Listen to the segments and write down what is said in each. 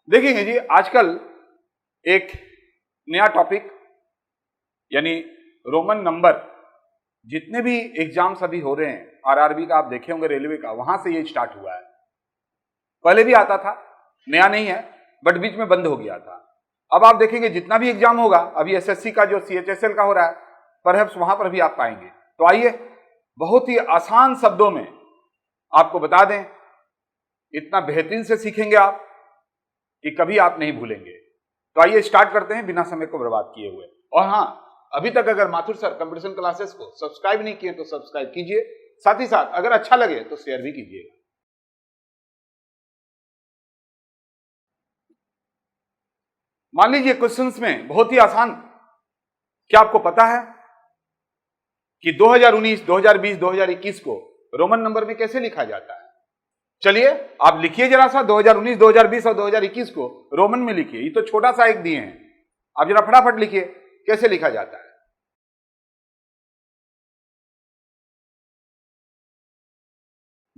देखेंगे जी, आजकल एक नया टॉपिक यानी रोमन नंबर, जितने भी एग्जाम्स अभी हो रहे हैं, आरआरबी का आप देखे होंगे, रेलवे का, वहां से ये स्टार्ट हुआ है। पहले भी आता था, नया नहीं है, बट बीच में बंद हो गया था। अब आप देखेंगे जितना भी एग्जाम होगा, अभी एसएससी का जो सीएचएसएल का हो रहा है, परहैप्स वहां पर भी आप पाएंगे। तो आइए बहुत ही आसान शब्दों में आपको बता दें, इतना बेहतरीन से सीखेंगे आप कि कभी आप नहीं भूलेंगे। तो आइए स्टार्ट करते हैं बिना समय को बर्बाद किए हुए। और हाँ, अभी तक अगर माथुर सर कंपटीशन क्लासेस को सब्सक्राइब नहीं किए तो सब्सक्राइब कीजिए, साथ ही साथ अगर अच्छा लगे तो शेयर भी कीजिएगा। मान लीजिए क्वेश्चंस में बहुत ही आसान, क्या आपको पता है कि 2019, 2020, 2021 को रोमन नंबर में कैसे लिखा जाता है? चलिए आप लिखिए जरा सा, 2019, 2020 और 2021 को रोमन में लिखिए। ये तो छोटा सा एक दिए हैं, आप जरा फटाफट लिखिए कैसे लिखा जाता है।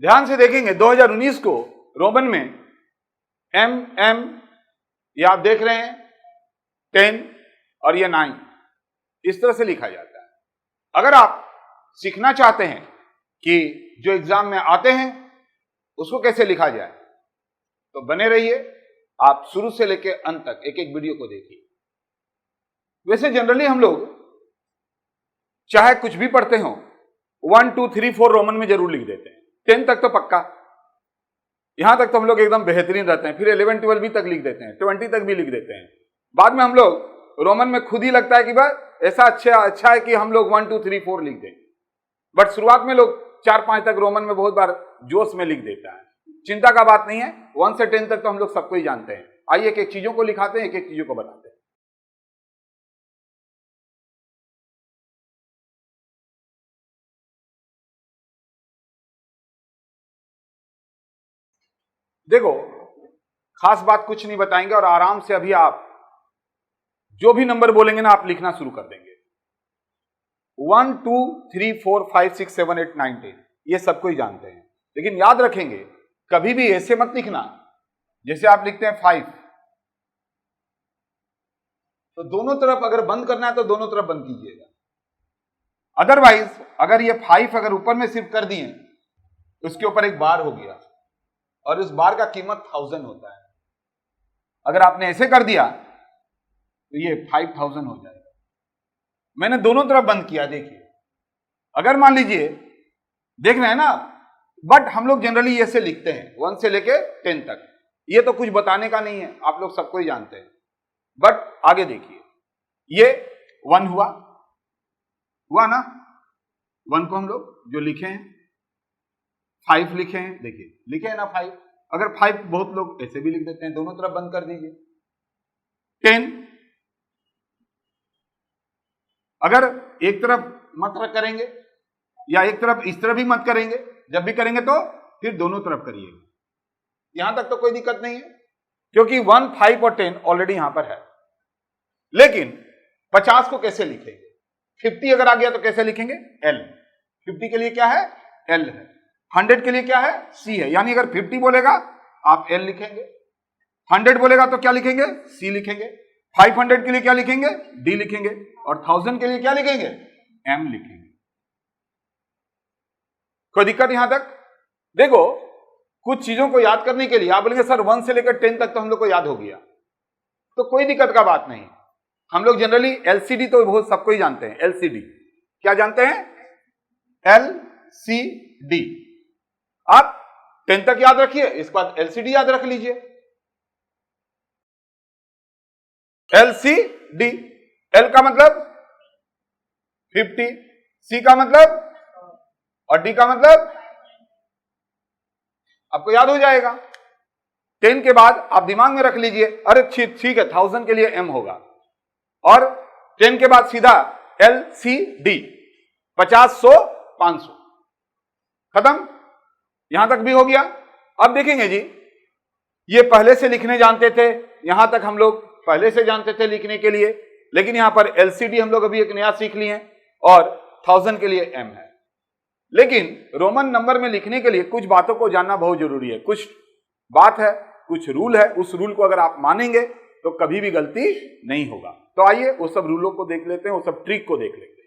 ध्यान से देखेंगे, 2019 को रोमन में एम, ये आप देख रहे हैं 10 और ये 9, इस तरह से लिखा जाता है। अगर आप सीखना चाहते हैं कि जो एग्जाम में आते हैं उसको कैसे लिखा जाए, तो बने रहिए, आप शुरू से लेकर अंत तक एक एक वीडियो को देखिए। वैसे जनरली हम लोग चाहे कुछ भी पढ़ते हो, 1, 2, 3, 4 रोमन में जरूर लिख देते हैं। 10 तक तो पक्का, यहां तक तो हम लोग एकदम बेहतरीन रहते हैं। फिर 11, 12 भी तक लिख देते हैं, 20 तक भी लिख देते हैं। बाद में हम लोग रोमन में खुद ही लगता है कि बस ऐसा अच्छा है कि हम लोग 1, 2, 3, 4 लिख दें। बट शुरुआत में लोग 4, 5 तक रोमन में बहुत बार जोश में लिख देता है। चिंता का बात नहीं है, 1 से 10 तक तो हम लोग सबको ही जानते हैं। आइए एक एक चीजों को लिखाते हैं, एक एक चीजों को बताते हैं। देखो, खास बात कुछ नहीं बताएंगे और आराम से अभी आप जो भी नंबर बोलेंगे ना, आप लिखना शुरू कर देंगे। 1, 2, 3, 4, 5, 6, 7, 8, 9, 10, ये सबको ही जानते हैं। लेकिन याद रखेंगे, कभी भी ऐसे मत लिखना जैसे आप लिखते हैं 5, तो दोनों तरफ अगर बंद करना है तो दोनों तरफ बंद कीजिएगा। अदरवाइज अगर ये 5 अगर ऊपर में सिर्फ कर दिए, उसके ऊपर एक बार हो गया और उस बार का कीमत 1000 होता है। अगर आपने ऐसे कर दिया तो ये 5000 हो जाएगा। मैंने दोनों तरफ बंद किया, देखिए। अगर मान लीजिए, देख रहे हैं ना, बट हम लोग जनरली ऐसे लिखते हैं 1 से लेके 10 तक। ये तो कुछ बताने का नहीं है, आप लोग सबको ही जानते हैं। बट आगे देखिए, ये 1 हुआ ना, 1 को हम लोग जो लिखे हैं, 5 लिखे हैं, देखिए लिखे हैं ना 5। अगर 5 बहुत लोग ऐसे भी लिख देते हैं, दोनों तरफ बंद कर दीजिए। 10 अगर एक तरफ मत करेंगे या एक तरफ इस तरफ भी मत करेंगे, जब भी करेंगे तो फिर दोनों तरफ करिएगा। यहां तक तो कोई दिक्कत नहीं है, क्योंकि 1, 5 और 10 ऑलरेडी यहां पर है। लेकिन 50 को कैसे लिखेंगे? 50 अगर आ गया तो कैसे लिखेंगे? L। 50 के लिए क्या है? L है। 100 के लिए क्या है? C है। यानी अगर 50 बोलेगा आप L लिखेंगे, 100 बोलेगा तो क्या लिखेंगे? C लिखेंगे, 500 के लिए क्या लिखेंगे? D लिखेंगे, और 1000 के लिए क्या लिखेंगे? M लिखेंगे। कोई दिक्कत यहां तक? देखो, कुछ चीजों को याद करने के लिए आप बोलेंगे सर 1 से लेकर 10 तक तो हम लोग को याद हो गया, तो कोई दिक्कत का बात नहीं। हम लोग जनरली LCD तो बहुत सबको ही जानते हैं। LCD क्या जानते हैं? LCD आप 10 तक याद रखिए, इसके बाद LCD याद रख लीजिए। LCD, L का मतलब 50, C का मतलब और D का मतलब आपको याद हो जाएगा। 10 के बाद आप दिमाग में रख लीजिए, अरे ठीक है 1000 के लिए M होगा, और 10 के बाद सीधा LCD, 50, 100, 500, खत्म। यहां तक भी हो गया। अब देखेंगे जी, ये पहले से लिखने जानते थे, यहां तक हम लोग पहले से जानते थे लिखने के लिए, लेकिन यहां पर LCD हम लोग अभी एक नया सीख लिए हैं, और 1000 के लिए M है। लेकिन रोमन नंबर में लिखने के लिए कुछ बातों को जानना बहुत जरूरी है। कुछ बात है कुछ रूल है, उस रूल को अगर आप मानेंगे तो कभी भी गलती नहीं होगा। तो आइए वो सब रूलों को देख लेते हैं, वो सब ट्रिक को देख लेते हैं।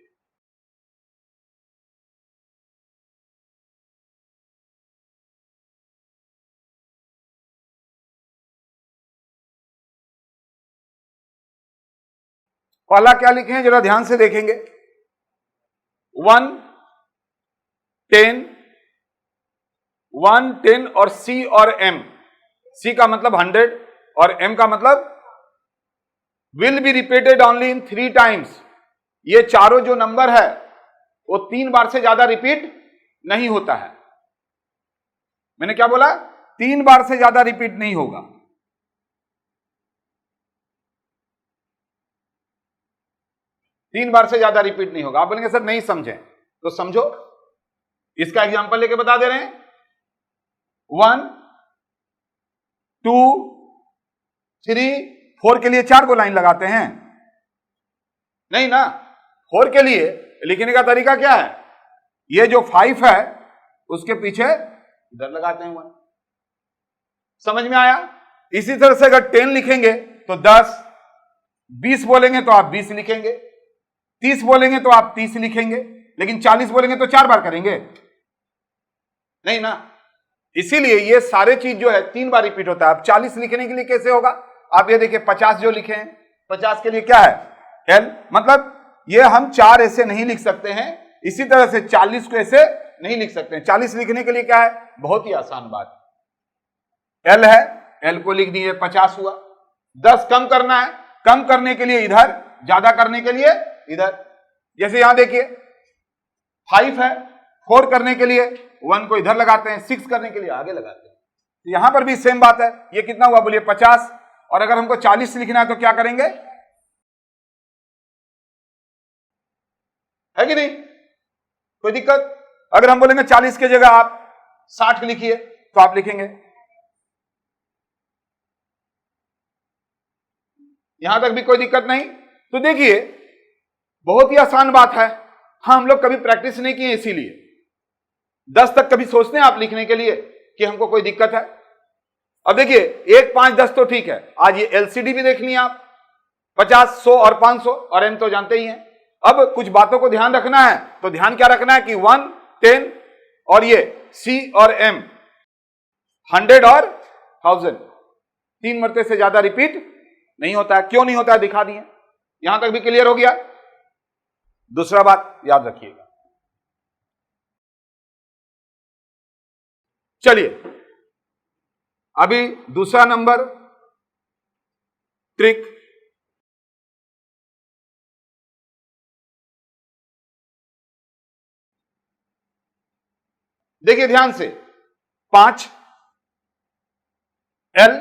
पहला क्या लिखे हैं, जरा ध्यान से देखेंगे। 1, 10, 1, 10 और C और M। C का मतलब 100 और M का मतलब will be repeated only in 3 times. ये चारों जो नंबर है वो 3 बार से ज्यादा रिपीट नहीं होता है। मैंने क्या बोला? 3 बार से ज्यादा रिपीट नहीं होगा। तीन बार से ज्यादा रिपीट नहीं होगा। आप बोलेंगे सर नहीं समझे, तो समझो, इसका एग्जांपल लेके बता दे रहे हैं। 1, 2, 3, 4 के लिए 4 को लाइन लगाते हैं नहीं ना। 4 के लिए लिखने का तरीका क्या है? ये जो 5 है उसके पीछे इधर लगाते हैं 1। समझ में आया? इसी तरह से अगर 10 लिखेंगे तो 10, 20 बोलेंगे तो आप 20 लिखेंगे, 30 बोलेंगे तो आप 30 लिखेंगे, लेकिन 40 बोलेंगे तो 4 बार करेंगे नहीं ना। इसीलिए ये सारे चीज जो है 3 बार रिपीट होता है। अब 40 लिखने के लिए कैसे होगा? आप ये देखिए 50 जो लिखे हैं, 50 के लिए क्या है? L। मतलब ये हम 4 ऐसे नहीं लिख सकते हैं, इसी तरह से 40 को ऐसे नहीं लिख सकते हैं। 40 लिखने के लिए क्या है? बहुत ही आसान बात, L है, L को लिख दिए, 50 हुआ। 10 कम करना है, कम करने के लिए इधर, ज्यादा करने के लिए इधर। जैसे यहां देखिए 5 है, 4 करने के लिए 1 को इधर लगाते हैं, 6 करने के लिए आगे लगाते हैं। तो यहां पर भी सेम बात है। ये कितना हुआ बोलिए? 50। और अगर हमको 40 लिखना है तो क्या करेंगे? है कि नहीं? कोई दिक्कत? अगर हम बोलेंगे 40 की जगह आप 60 लिखिए तो आप लिखेंगे। यहां तक भी कोई दिक्कत नहीं। तो देखिए बहुत ही आसान बात है। हाँ, हम लोग कभी प्रैक्टिस नहीं किए, इसीलिए 10 तक कभी सोचते हैं आप लिखने के लिए कि हमको कोई दिक्कत है। अब देखिए 1, 5, 10 तो ठीक है। आज ये एलसीडी भी देख ली आप, 50, 100 और 500 और M तो जानते ही हैं। अब कुछ बातों को ध्यान रखना है। तो ध्यान क्या रखना है कि 1, 10 और ये C और M, 100 और 1000 3 मरते से ज्यादा रिपीट नहीं होता है। क्यों नहीं होता है दिखा दिए। यहां तक भी क्लियर हो गया? दूसरा बात याद रखिएगा। चलिए अभी दूसरा नंबर ट्रिक। देखिए ध्यान से, 5 L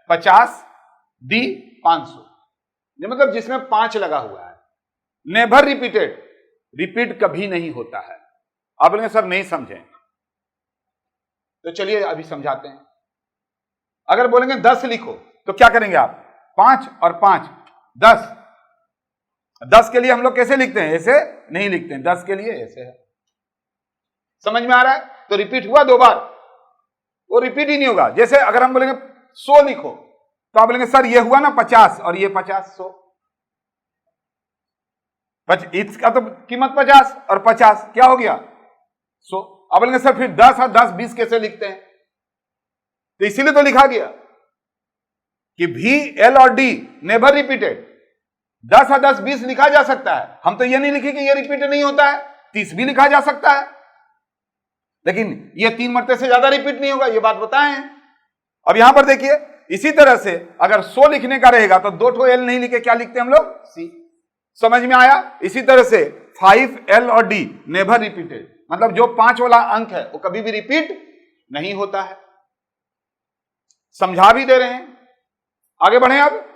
50 D 500, ये मतलब जिसमें 5 लगा हुआ है। नेवर रिपीटेड, रिपीट कभी नहीं होता है। आप बोलेंगे सर नहीं समझे, तो चलिए अभी समझाते हैं। अगर बोलेंगे 10 लिखो तो क्या करेंगे आप? 5 और 5 10। 10 के लिए हम लोग कैसे लिखते हैं? ऐसे नहीं लिखते हैं, 10 के लिए ऐसे है। समझ में आ रहा है? तो रिपीट हुआ 2 बार, वो रिपीट ही नहीं होगा। जैसे अगर हम बोलेंगे 100 लिखो तो आप बोलेंगे सर ये हुआ ना 50 और ये 50, 100। इसका तो कीमत 50 और 50 क्या हो गया? 100। अब बोलेंगे सर फिर 10 और 10 20 कैसे लिखते हैं? तो इसीलिए तो लिखा गया कि V, L और D नेवर रिपीटेड। 10 और 10 20 लिखा जा सकता है। हम तो ये नहीं लिखे कि ये रिपीट नहीं होता है। 30 भी लिखा जा सकता है, लेकिन ये 3 मरते से ज्यादा रिपीट नहीं होगा, ये बात बताएं। अब यहां पर देखिए इसी तरह से अगर 100 लिखने का रहेगा तो 2 ठो L नहीं लिखे, क्या लिखते हम लोग? C। समझ में आया? इसी तरह से 5 L और D नेवर रिपीटेड, मतलब जो 5 वाला अंक है वो कभी भी रिपीट नहीं होता है। समझा भी दे रहे हैं। आगे बढ़े। अब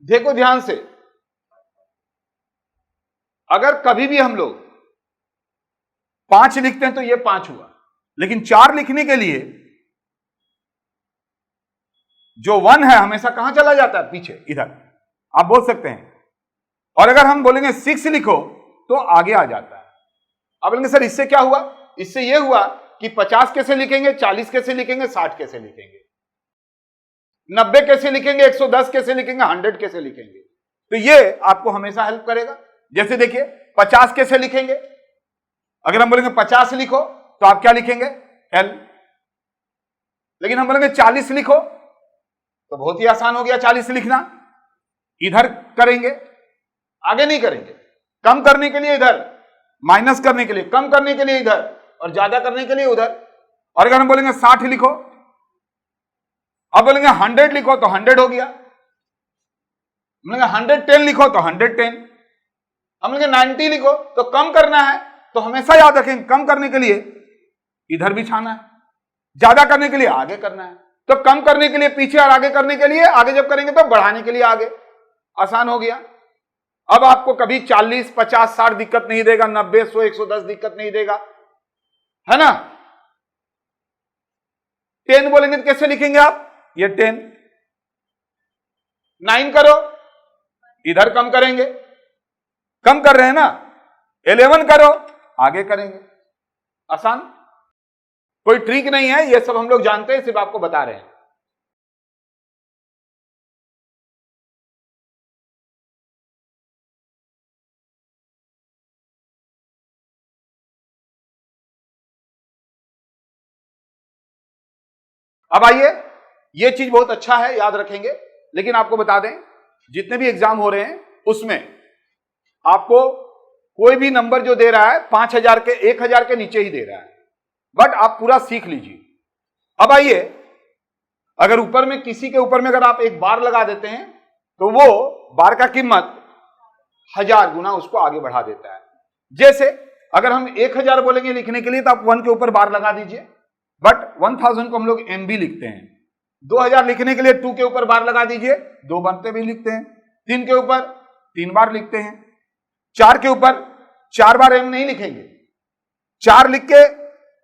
देखो ध्यान से, अगर कभी भी हम लोग 5 लिखते हैं तो ये 5 हुआ, लेकिन 4 लिखने के लिए जो 1 है हमेशा कहां चला जाता है? पीछे, इधर। आप बोल सकते हैं और अगर हम बोलेंगे 6 लिखो तो आगे आ जाता है। अब बोलेंगे सर इससे क्या हुआ? इससे यह हुआ कि 50 कैसे लिखेंगे, 40 कैसे लिखेंगे, 60 कैसे लिखेंगे, 90 कैसे लिखेंगे, 110 कैसे लिखेंगे, 100 कैसे लिखेंगे। तो ये आपको हमेशा हेल्प करेगा। जैसे देखिए 50 कैसे लिखेंगे, अगर हम बोलेंगे 50 लिखो तो आप क्या लिखेंगे? L। लेकिन हम बोलेंगे 40 लिखो तो बहुत ही आसान हो गया 40 लिखना। इधर करेंगे, आगे नहीं करेंगे। कम करने के लिए इधर, माइनस करने के लिए, कम करने के लिए इधर, और ज्यादा करने के लिए उधर। और अगर हम बोलेंगे 60 लिखो, अब बोलेंगे 100 लिखो तो 100 हो गया। बोलेंगे 110 लिखो तो 110। हम बोलेंगे 90 लिखो तो कम करना है, तो हमेशा याद रखें कम करने के लिए इधर बिछाना है, ज्यादा करने के लिए आगे करना है। तो कम करने के लिए पीछे और आगे करने के लिए आगे जब करेंगे तो बढ़ाने के लिए आगे। आसान हो गया। अब आपको कभी 40, 50, 60 दिक्कत नहीं देगा, 90, 100, 110 दिक्कत नहीं देगा, है ना। 10 बोलेंगे तो कैसे लिखेंगे आप? ये 10। 9 करो, इधर कम करेंगे, कम कर रहे हैं ना। 11 करो, आगे करेंगे। आसान, कोई ट्रिक नहीं है, ये सब हम लोग जानते हैं, सिर्फ आपको बता रहे हैं। अब आइए, ये चीज बहुत अच्छा है, याद रखेंगे। लेकिन आपको बता दें, जितने भी एग्जाम हो रहे हैं उसमें आपको कोई भी नंबर जो दे रहा है 5000 के, 1000 के नीचे ही दे रहा है, बट आप पूरा सीख लीजिए। अब आइए, अगर ऊपर में किसी के ऊपर में अगर आप एक बार लगा देते हैं तो वो बार का कीमत 1000 गुना उसको आगे बढ़ा देता है। जैसे अगर हम 1000 बोलेंगे लिखने के लिए तो आप 1 के ऊपर बार लगा दीजिए, बट 1000 को हम लोग MB लिखते हैं। 2000 लिखने के लिए 2 के ऊपर बार लगा दीजिए, 2 बनते भी लिखते हैं। 3 के ऊपर 3 बार लिखते हैं। 4 के ऊपर 4 बार M नहीं लिखेंगे, 4 लिख के,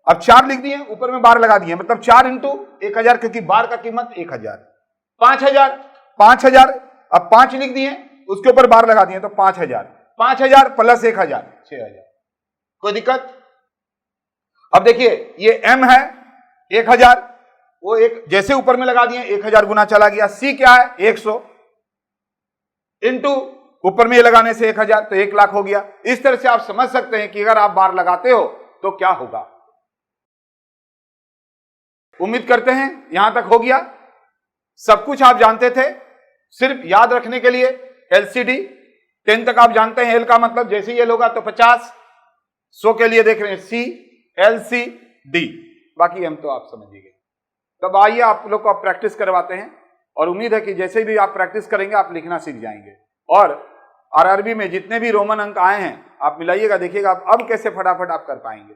अब 4 लिख दिए, ऊपर में बार लगा दिए, मतलब 4 इंटू 1000, क्योंकि बार का कीमत 1000। 5000, अब 5 लिख दिए, उसके ऊपर बार लगा दिए तो 5000। 5000 प्लस 1000, 6000। कोई दिक्कत? अब देखिए ये M है 1000, वो एक जैसे ऊपर में लगा दिए 1000 गुना चला गया। C क्या है? 100 इंटू ऊपर में ये लगाने से 1000 तो 1 लाख हो गया। इस तरह से आप समझ सकते हैं कि अगर आप बार लगाते हो तो क्या होगा। उम्मीद करते हैं यहां तक हो गया, सब कुछ आप जानते थे। सिर्फ याद रखने के लिए LCD 10 तक आप जानते हैं। L का मतलब जैसे ये होगा तो 50, 100 के लिए देख रहे हैं C, LCD, बाकी M तो आप समझिए। तब आइए आप लोग को आप प्रैक्टिस करवाते हैं, और उम्मीद है कि जैसे भी आप प्रैक्टिस करेंगे आप लिखना सीख जाएंगे। और RRB में जितने भी रोमन अंक आए हैं आप मिलाइएगा, देखिएगा अब कैसे फटाफट आप कर पाएंगे।